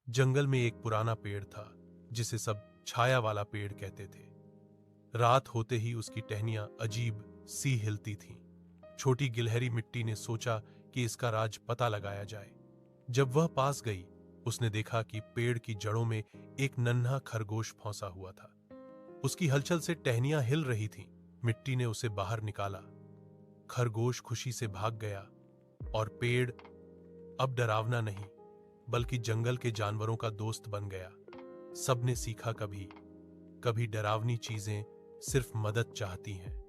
जंगल में एक पुराना पेड़ था जिसे सब छाया वाला पेड़ कहते थे। रात होते ही उसकी टहनियां अजीब सी हिलती थीं। छोटी गिलहरी मिट्टी ने सोचा कि इसका राज पता लगाया जाए। जब वह पास गई, उसने देखा कि पेड़ की जड़ों में एक नन्हा खरगोश फंसा हुआ था। उसकी हलचल से टहनियां हिल रही थीं। मिट्टी ने उसे बाहर निकाला। खरगोश खुशी से भाग गया और पेड़ अब डरावना नहीं बल्कि जंगल के जानवरों का दोस्त बन गया। सबने सीखा कभी कभी डरावनी चीजें सिर्फ मदद चाहती हैं।